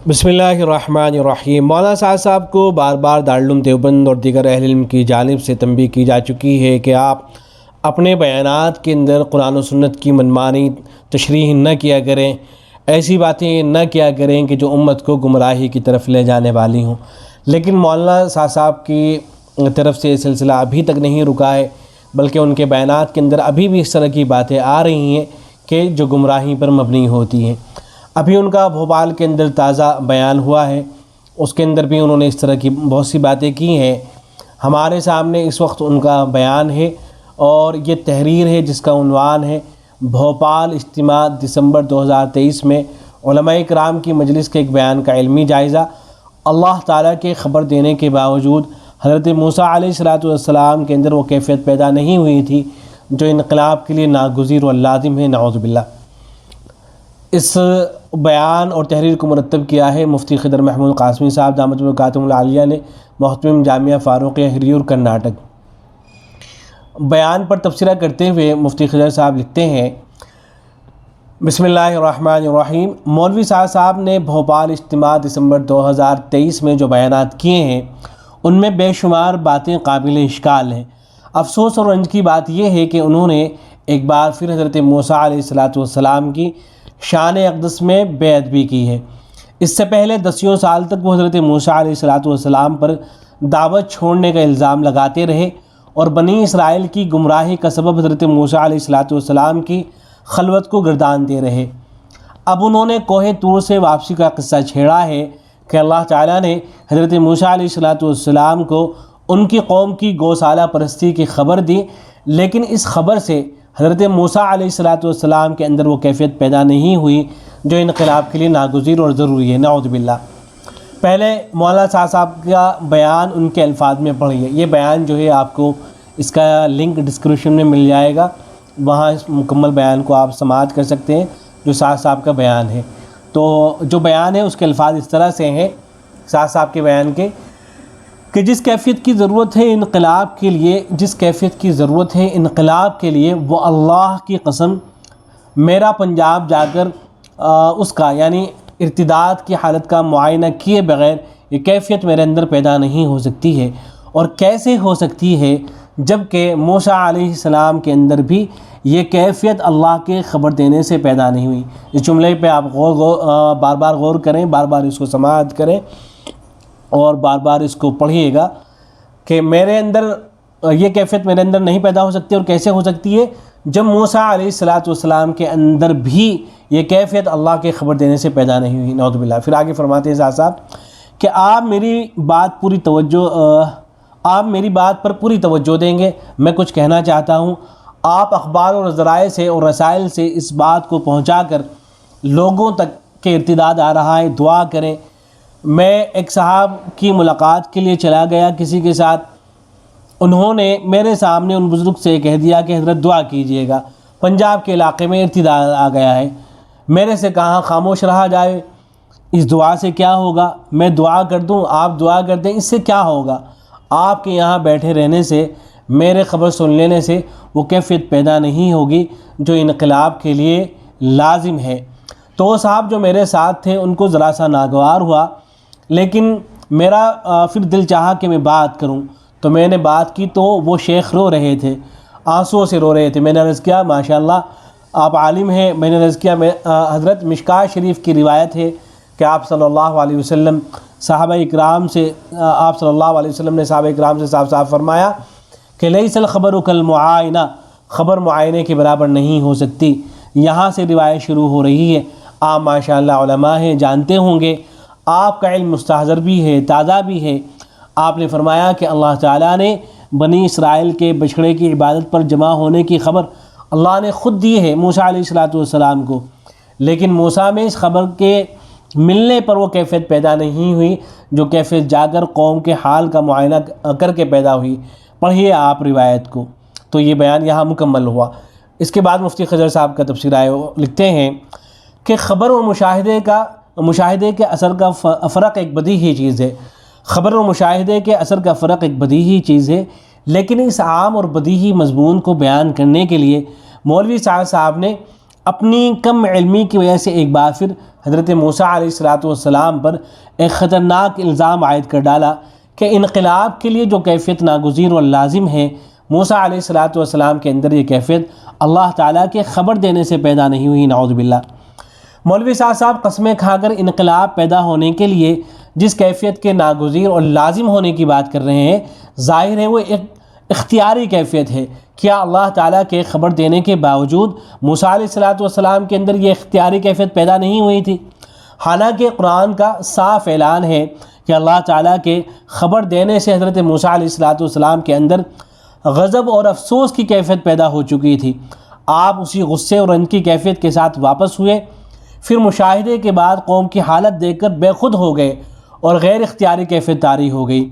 بسم اللہ الرحمن الرحیم۔ مولانا سعد صاحب کو بار بار دارالعلوم دیوبند اور دیگر اہل علم کی جانب سے تنبیہ کی جا چکی ہے کہ آپ اپنے بیانات کے اندر قرآن و سنت کی منمانی تشریح نہ کیا کریں، ایسی باتیں نہ کیا کریں کہ جو امت کو گمراہی کی طرف لے جانے والی ہوں۔ لیکن مولانا سعد صاحب کی طرف سے یہ سلسلہ ابھی تک نہیں رکا ہے، بلکہ ان کے بیانات کے اندر ابھی بھی اس طرح کی باتیں آ رہی ہیں کہ جو گمراہی پر مبنی ہوتی ہیں۔ ابھی ان کا بھوپال کے اندر تازہ بیان ہوا ہے، اس کے اندر بھی انہوں نے اس طرح کی بہت سی باتیں کی ہیں۔ ہمارے سامنے اس وقت ان کا بیان ہے اور یہ تحریر ہے جس کا عنوان ہے بھوپال اجتماع دسمبر 2023 میں علماء کرام کی مجلس کے ایک بیان کا علمی جائزہ۔ اللہ تعالیٰ کے خبر دینے کے باوجود حضرت موسیٰ علیہ السلام کے اندر وہ کیفیت پیدا نہیں ہوئی تھی جو انقلاب کے لیے ناگزیر و لازم ہے، نعوذ باللہ۔ اس بیان اور تحریر کو مرتب کیا ہے مفتی خضر محمود قاسمی صاحب دامت برکاتہم العالیہ نے، محتمم جامعہ فاروقیہ ہریور کرناٹک۔ بیان پر تبصرہ کرتے ہوئے مفتی خضر صاحب لکھتے ہیں، بسم اللہ الرحمن الرحیم۔ مولوی سعد صاحب نے بھوپال اجتماع دسمبر 2023 میں جو بیانات کیے ہیں ان میں بے شمار باتیں قابل اشکال ہیں۔ افسوس اور رنج کی بات یہ ہے کہ انہوں نے ایک بار پھر حضرت موسیٰ علیہ السلام کی شان اقدس میں بے ادبی کی ہے۔ اس سے پہلے دسیوں سال تک وہ حضرت موسیٰ علیہ السلام پر دعوت چھوڑنے کا الزام لگاتے رہے اور بنی اسرائیل کی گمراہی کا سبب حضرت موسیٰ علیہ السلام کی خلوت کو گردانتے رہے۔ اب انہوں نے کوہ طور سے واپسی کا قصہ چھیڑا ہے کہ اللہ تعالیٰ نے حضرت موسیٰ علیہ السلام کو ان کی قوم کی گوسالہ پرستی کی خبر دی، لیکن اس خبر سے حضرت موسیٰ علیہ السلام کے اندر وہ کیفیت پیدا نہیں ہوئی جو انقلاب کے لیے ناگزیر اور ضروری ہے، نعوذ باللہ۔ پہلے مولانا سعد صاحب کا بیان ان کے الفاظ میں پڑھیے۔ یہ بیان جو ہے آپ کو اس کا لنک ڈسکرپشن میں مل جائے گا، وہاں اس مکمل بیان کو آپ سماعت کر سکتے ہیں جو سعد صاحب کا بیان ہے۔ تو جو بیان ہے اس کے الفاظ اس طرح سے ہیں سعد صاحب کے بیان کے کہ جس کیفیت کی ضرورت ہے انقلاب کے لیے وہ اللہ کی قسم میرا پنجاب جا کر اس کا یعنی ارتداد کی حالت کا معائنہ کیے بغیر یہ کیفیت میرے اندر پیدا نہیں ہو سکتی ہے۔ اور کیسے ہو سکتی ہے جب کہ موسیٰ علیہ السلام کے اندر بھی یہ کیفیت اللہ کے خبر دینے سے پیدا نہیں ہوئی۔ اس جملے پہ آپ بار بار غور کریں، بار بار اس کو سماعت کریں اور بار بار اس کو پڑھیے گا کہ میرے اندر یہ کیفیت میرے اندر نہیں پیدا ہو سکتی۔ اور کیسے ہو سکتی ہے جب موسیٰ علیہ السلام کے اندر بھی یہ کیفیت اللہ کے خبر دینے سے پیدا نہیں ہوئی، نعوذ باللہ۔ پھر آگے فرماتے ہیں صاحب کہ آپ میری بات پر پوری توجہ دیں گے۔ میں کچھ کہنا چاہتا ہوں، آپ اخبار اور ذرائع سے اور رسائل سے اس بات کو پہنچا کر لوگوں تک کہ ارتداد آ رہا ہے دعا کریں۔ میں ایک صاحب کی ملاقات کے لیے چلا گیا کسی کے ساتھ، انہوں نے میرے سامنے ان بزرگ سے کہہ دیا کہ حضرت دعا کیجئے گا، پنجاب کے علاقے میں ارتداد آ گیا ہے۔ میرے سے کہا خاموش رہا جائے، اس دعا سے کیا ہوگا؟ میں دعا کر دوں، آپ دعا کر دیں، اس سے کیا ہوگا؟ آپ کے یہاں بیٹھے رہنے سے، میرے خبر سن لینے سے وہ کیفیت پیدا نہیں ہوگی جو انقلاب کے لیے لازم ہے۔ تو وہ صاحب جو میرے ساتھ تھے ان کو ذرا سا ناگوار ہوا، لیکن میرا پھر دل چاہا کہ میں بات کروں، تو میں نے بات کی تو وہ شیخ رو رہے تھے، آنسوؤں سے رو رہے تھے۔ میں نے عرض کیا ماشاءاللہ آپ عالم ہیں۔ میں نے عرض کیا حضرت مشکوٰۃ شریف کی روایت ہے کہ آپ صلی اللہ علیہ وسلم نے صحابہ اکرام سے صاف صاف فرمایا کہ لیس الخبر کالمعائنہ، خبر معائنے کے برابر نہیں ہو سکتی۔ یہاں سے روایت شروع ہو رہی ہے۔ آپ ماشاءاللہ علماء ہیں، جانتے ہوں گے، آپ کا علم مستحضر بھی ہے، تازہ بھی ہے۔ آپ نے فرمایا کہ اللہ تعالیٰ نے بنی اسرائیل کے بچھڑے کی عبادت پر جمع ہونے کی خبر اللہ نے خود دی ہے موسیٰ علیہ السلام کو، لیکن موسیٰ میں اس خبر کے ملنے پر وہ کیفیت پیدا نہیں ہوئی جو کیفیت جا کر قوم کے حال کا معائنہ کر کے پیدا ہوئی۔ پڑھیے آپ روایت کو۔ تو یہ بیان یہاں مکمل ہوا۔ اس کے بعد مفتی خضر صاحب کا تبصرہ ہے، وہ لکھتے ہیں کہ خبر اور مشاہدے کے اثر کا فرق ایک بدیہی چیز ہے۔ خبر اور مشاہدے کے اثر کا فرق ایک بدیہی چیز ہے، لیکن اس عام اور بدیہی مضمون کو بیان کرنے کے لیے مولوی سعد صاحب نے اپنی کم علمی کی وجہ سے ایک بار پھر حضرت موسیٰ علیہ السلام پر ایک خطرناک الزام عائد کر ڈالا کہ انقلاب کے لیے جو کیفیت ناگزیر اور لازم ہے، موسیٰ علیہ السلام کے اندر یہ کیفیت اللہ تعالیٰ کے خبر دینے سے پیدا نہیں ہوئی، نعوذ باللہ۔ مولوی صاحب قسمیں کھا کر انقلاب پیدا ہونے کے لیے جس کیفیت کے ناگزیر اور لازم ہونے کی بات کر رہے ہیں، ظاہر ہے وہ ایک اختیاری کیفیت ہے۔ کیا اللہ تعالیٰ کے خبر دینے کے باوجود موسیٰ علیہ السلام کے اندر یہ اختیاری کیفیت پیدا نہیں ہوئی تھی؟ حالانکہ قرآن کا صاف اعلان ہے کہ اللہ تعالیٰ کے خبر دینے سے حضرت موسیٰ علیہ السلام کے اندر غضب اور افسوس کی کیفیت پیدا ہو چکی تھی۔ آپ اسی غصے اور رنج کی کیفیت کے ساتھ واپس ہوئے، پھر مشاہدے کے بعد قوم کی حالت دیکھ کر بے خود ہو گئے اور غیر اختیاری کیفیت طاری ہو گئی۔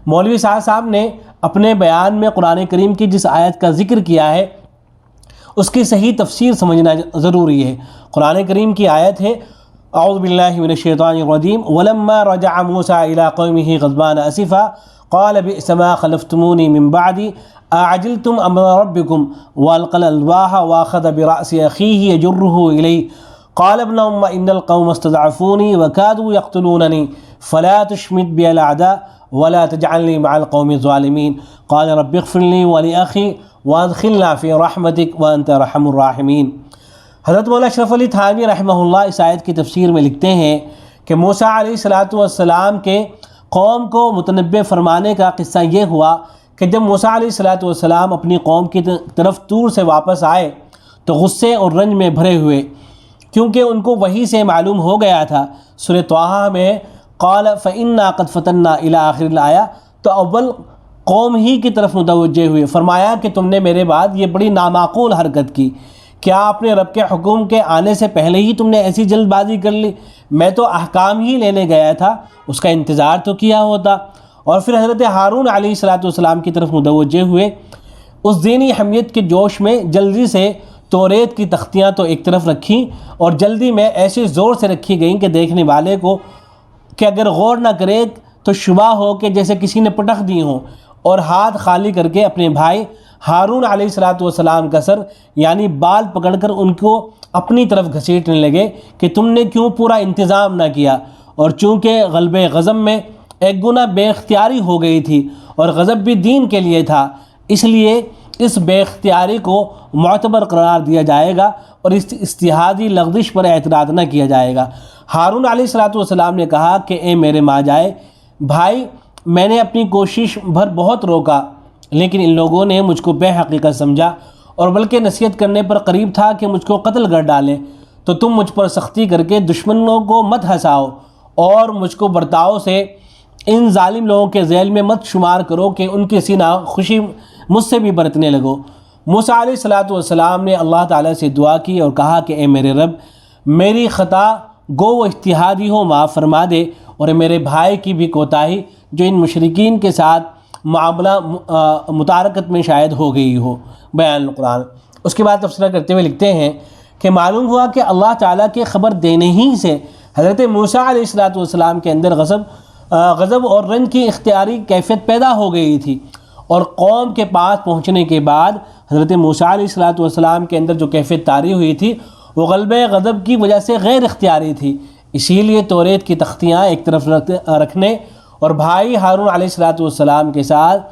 مولوی صاحب نے اپنے بیان میں قرآن کریم کی جس آیت کا ذکر کیا ہے اس کی صحیح تفسیر سمجھنا ضروری ہے۔ قرآن کریم کی آیت ہے، اعوذ باللہ من الشیطان الرجیم، وَلَمَّا رَجَعَ مُوسَىٰ إِلَىٰ قَوْمِهِ غَضْبَانَ أَسِفًا قَالَ بِئْسَ مَا خَلَفْتُمُونِي مِن بَعْدِي أَعَجِلْتُمْ أَمْرَ رَبِّكُمْ وَأَلْقَى الْأَلْوَاحَ وَأَخَذَ بِرَأْسِ أَخِيهِ يَجُرُّهُ إِلَيْهِ قال ابن أم إن القوم استضعفوني وكادوا يقتلونني فلا تشمت بي الأعداء ولا تجعلني مع القوم الظالمين قال رب اغفر لي ولأخي وادخلنا في رحمتك وأنت أرحم الراحمين۔ حضرت مولانا اشرف علی تھانوی رحمہ اللہ اس آیت کی تفسیر میں لکھتے ہیں کہ موسیٰ علیہ السلام کے قوم کو متنبع فرمانے کا قصہ یہ ہوا کہ جب موسیٰ علیہ السلام اپنی قوم کی طرف طور سے واپس آئے تو غصے اور رنج میں بھرے ہوئے، کیونکہ ان کو وحی سے معلوم ہو گیا تھا۔ سورہ طٰہٰ میں قال فإنا قد فتنا إلی آخر الآیہ، تو اول قوم ہی کی طرف متوجہ ہوئے، فرمایا کہ تم نے میرے بعد یہ بڑی نامعقول حرکت کی، کیا اپنے رب کے حکم کے آنے سے پہلے ہی تم نے ایسی جلد بازی کر لی؟ میں تو احکام ہی لینے گیا تھا، اس کا انتظار تو کیا ہوتا۔ اور پھر حضرت ہارون علیہ السلام کی طرف متوجہ ہوئے، اس دینی حمیت کے جوش میں جلدی سے توریت کی تختیاں تو ایک طرف رکھیں اور جلدی میں ایسے زور سے رکھی گئیں کہ دیکھنے والے کو کہ اگر غور نہ کرے تو شبہ ہو کہ جیسے کسی نے پٹخ دی ہوں، اور ہاتھ خالی کر کے اپنے بھائی ہارون علیہ السلام کا سر یعنی بال پکڑ کر ان کو اپنی طرف گھسیٹنے لگے کہ تم نے کیوں پورا انتظام نہ کیا۔ اور چونکہ غلبہ غضب میں ایک گناہ بے اختیاری ہو گئی تھی اور غضب بھی دین کے لیے تھا، اس لیے اس بے اختیاری کو معتبر قرار دیا جائے گا اور اس اجتہادی لغزش پر اعتراض نہ کیا جائے گا۔ ہارون علیہ السلام نے کہا کہ اے میرے ماجائے بھائی، میں نے اپنی کوشش بھر بہت روکا، لیکن ان لوگوں نے مجھ کو بے حقیقت سمجھا اور بلکہ نصیحت کرنے پر قریب تھا کہ مجھ کو قتل کر ڈالیں، تو تم مجھ پر سختی کر کے دشمنوں کو مت ہنساؤ اور مجھ کو برتاؤ سے ان ظالم لوگوں کے ذیل میں مت شمار کرو کہ ان کی سینہ خوشی مجھ سے بھی برتنے لگو۔ موسیٰ علیہ السلام نے اللہ تعالیٰ سے دعا کی اور کہا کہ اے میرے رب، میری خطا گو و اجتہادی ہو معاف فرما دے، اور میرے بھائی کی بھی کوتاہی جو ان مشرکین کے ساتھ معاملہ متارکت میں شاید ہو گئی ہو۔ بیان القرآن۔ اس کے بعد تبصرہ کرتے ہوئے لکھتے ہیں کہ معلوم ہوا کہ اللہ تعالیٰ کے خبر دینے ہی سے حضرت موسیٰ علیہ السلام کے اندر غضب اور رنج کی اختیاری کیفیت پیدا ہو گئی تھی، اور قوم کے پاس پہنچنے کے بعد حضرت موسیٰ علیہ السلام کے اندر جو کیفیت طاری ہوئی تھی وہ غلبہ غضب کی وجہ سے غیر اختیاری تھی۔ اسی لیے توریت کی تختیاں ایک طرف رکھنے اور بھائی ہارون علیہ السلام کے ساتھ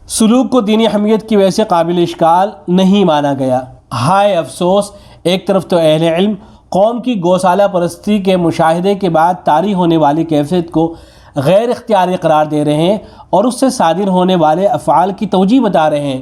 سلوک کو دینی حمیت کی وجہ سے قابل اشکال نہیں مانا گیا۔ ہائے افسوس، ایک طرف تو اہل علم قوم کی گوسالہ پرستی کے مشاہدے کے بعد طاری ہونے والی کیفیت کو غیر اختیاری قرار دے رہے ہیں اور اس سے صادر ہونے والے افعال کی توجیہ بتا رہے ہیں،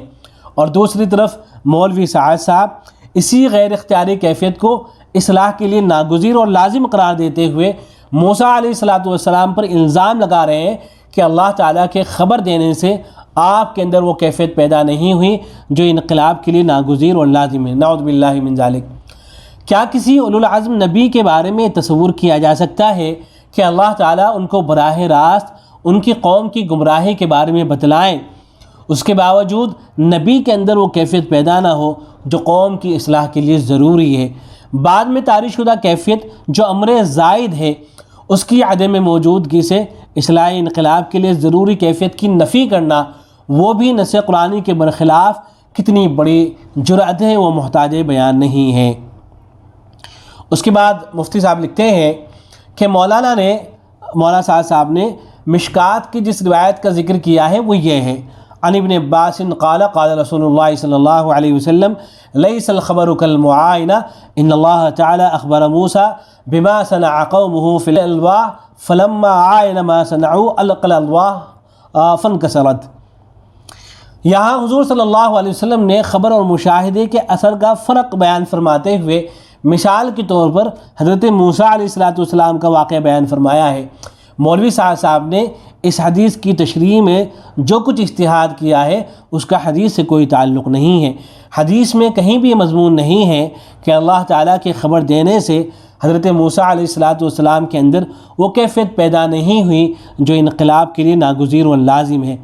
اور دوسری طرف مولوی سعد صاحب اسی غیر اختیاری کیفیت کو اصلاح کے لیے ناگزیر اور لازم قرار دیتے ہوئے موسیٰ علیہ السلام پر الزام لگا رہے ہیں کہ اللہ تعالیٰ کے خبر دینے سے آپ کے اندر وہ کیفیت پیدا نہیں ہوئی جو انقلاب کے لیے ناگزیر اور لازم ہے۔ نعوذ باللہ من ذالک۔ کیا کسی اولو العزم نبی کے بارے میں تصور کیا جا سکتا ہے کہ اللہ تعالیٰ ان کو براہ راست ان کی قوم کی گمراہی کے بارے میں بتلائیں، اس کے باوجود نبی کے اندر وہ کیفیت پیدا نہ ہو جو قوم کی اصلاح کے لیے ضروری ہے؟ بعد میں طاری شدہ کیفیت جو امر زائد ہے، اس کی عدم موجودگی سے اصلاحی انقلاب کے لیے ضروری کیفیت کی نفی کرنا، وہ بھی نص قرآنی کے برخلاف کتنی بڑی جرأت ہے، وہ محتاج بیان نہیں ہے۔ اس کے بعد مفتی صاحب لکھتے ہیں کہ مولانا سعد صاحب نے مشکات کی جس روایت کا ذکر کیا ہے وہ یہ ہے، عن ابن عباس قال قال رسول اللہ صلی اللہ علیہ وسلم لیس الخبر کالمعائنہ ان اللہ تعالی اخبر موسیٰ بما صنع قومه فی الالواح فلما عائن ما صنعوا القى الالواح فانکسرت۔ یہاں حضور صلی اللہ علیہ وسلم نے خبر اور مشاہدے کے اثر کا فرق بیان فرماتے ہوئے مثال کے طور پر حضرت موسیٰ علیہ السلام کا واقعہ بیان فرمایا ہے۔ مولوی سعد صاحب نے اس حدیث کی تشریح میں جو کچھ اجتہاد کیا ہے اس کا حدیث سے کوئی تعلق نہیں ہے۔ حدیث میں کہیں بھی یہ مضمون نہیں ہے کہ اللہ تعالیٰ کے خبر دینے سے حضرت موسیٰ علیہ السلام کے اندر وہ کیفیت پیدا نہیں ہوئی جو انقلاب کے لیے ناگزیر و لازم ہے۔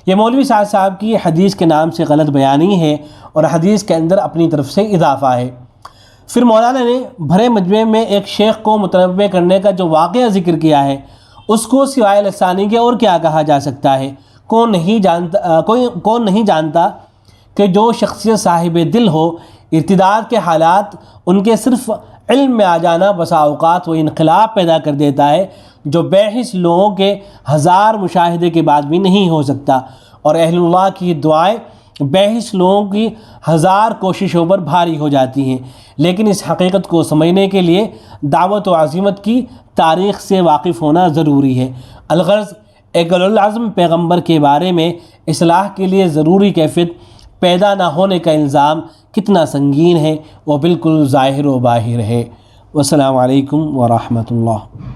یہ مولوی سعد صاحب کی حدیث کے نام سے غلط بیانی ہے اور حدیث کے اندر اپنی طرف سے اضافہ ہے۔ پھر مولانا نے بھرے مجمع میں ایک شیخ کو متنبع کرنے کا جو واقعہ ذکر کیا ہے اس کو سوائے لسانی کے اور کیا کہا جا سکتا ہے؟ کون نہیں جانتا کہ جو شخصیت صاحب دل ہو، ارتداد کے حالات ان کے صرف علم میں آ جانا بسا اوقات وہ انقلاب پیدا کر دیتا ہے جو بے حس لوگوں کے ہزار مشاہدے کے بعد بھی نہیں ہو سکتا، اور اہل اللہ کی دعائیں بے حس لوگوں کی ہزار کوششوں پر بھاری ہو جاتی ہیں۔ لیکن اس حقیقت کو سمجھنے کے لیے دعوت و عزیمت کی تاریخ سے واقف ہونا ضروری ہے۔ الغرض ایک اولو العزم پیغمبر کے بارے میں اصلاح کے لیے ضروری کیفیت پیدا نہ ہونے کا الزام کتنا سنگین ہے وہ بالکل ظاہر و باہر ہے۔ والسلام علیکم ورحمۃ اللہ۔